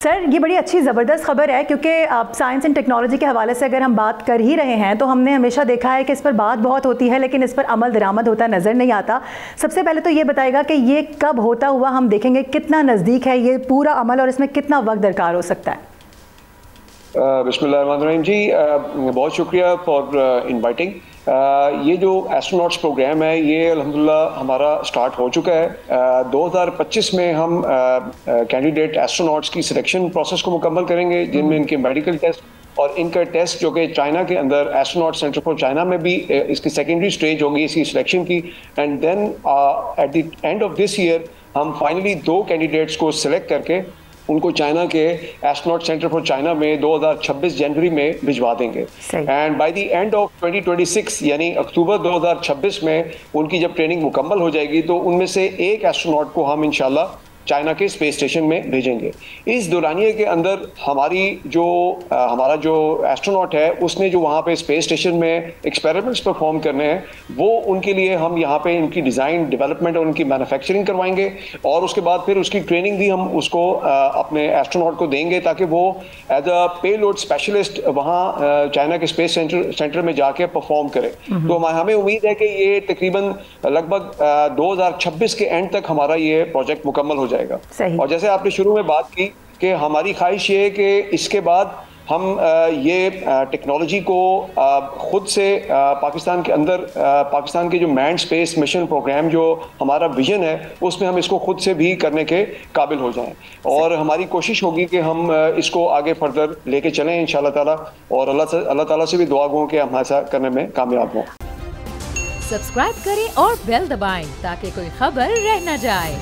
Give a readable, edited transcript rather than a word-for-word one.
Sir ये बड़ी अच्छी ज़बरदस्त खबर है, क्योंकि आप साइंस एंड टेक्नोलॉजी के हवाले से अगर हम बात कर ही रहे हैं तो हमने हमेशा देखा है कि इस पर बात बहुत होती है लेकिन इस पर अमल दरामद होता नज़र नहीं आता। सबसे पहले तो ये बताएगा कि ये कब होता हुआ हम देखेंगे, कितना नज़दीक है ये पूरा अमल और इसमें कितना वक्त दरकार हो सकता है? बिस्मिल्लाहिर्रहमानिर्रहीम जी, बहुत शुक्रिया फॉर इनवाइटिंग। ये जो एस्ट्रोनॉट्स प्रोग्राम है ये अल्हम्दुलिल्लाह हमारा स्टार्ट हो चुका है। 2025 में हम कैंडिडेट एस्ट्रोनॉट्स की सिलेक्शन प्रोसेस को मुकम्मल करेंगे, जिनमें इनके मेडिकल टेस्ट और इनका टेस्ट जो कि चाइना के अंदर एस्ट्रोनॉट सेंटर फॉर चाइना में भी इसकी सेकेंडरी स्टेज होगी इसकी सिलेक्शन की। And then at the end of this year हम फाइनली 2 कैंडिडेट्स को सिलेक्ट करके उनको चाइना के एस्ट्रोनॉट सेंटर फॉर चाइना में 2026 जनवरी में भिजवा देंगे। And by the end of 2026 यानी अक्टूबर 2026 में उनकी जब ट्रेनिंग मुकम्मल हो जाएगी तो उनमें से एक एस्ट्रोनॉट को हम इंशाल्लाह चाइना के स्पेस स्टेशन में भेजेंगे। इस दौरानिए के अंदर हमारा जो एस्ट्रोनॉट है उसने जो वहाँ पे स्पेस स्टेशन में एक्सपेरिमेंट्स परफॉर्म करने हैं वो उनके लिए हम यहाँ पे इनकी डिज़ाइन डेवलपमेंट और उनकी मैन्युफैक्चरिंग करवाएंगे और उसके बाद फिर उसकी ट्रेनिंग भी हम उसको अपने एस्ट्रोनॉट को देंगे ताकि वो एज अ पेलोड स्पेशलिस्ट वहाँ चाइना के स्पेस सेंटर में जाके परफॉर्म करे। तो हमें उम्मीद है कि ये तकरीबन लगभग 2026 के एंड तक हमारा ये प्रोजेक्ट मुकम्मल हो जाएगा। और जैसे आपने शुरू में बात की कि हमारी ख्वाहिश ये है कि इसके बाद हम ये टेक्नोलॉजी को खुद से पाकिस्तान के अंदर पाकिस्तान के जो मैन्ड स्पेस मिशन प्रोग्राम जो हमारा विजन है उसमें हम इसको खुद से भी करने के काबिल हो जाएं और हमारी कोशिश होगी कि हम इसको आगे फर्दर लेके चलें इंशाल्लाह ताला। और अल्लाह ताला से भी दुआ गो कि हम ऐसा करने में कामयाब हों। सब्सक्राइब करें और बेल दबाएं ताकि कोई खबर रह न जाए।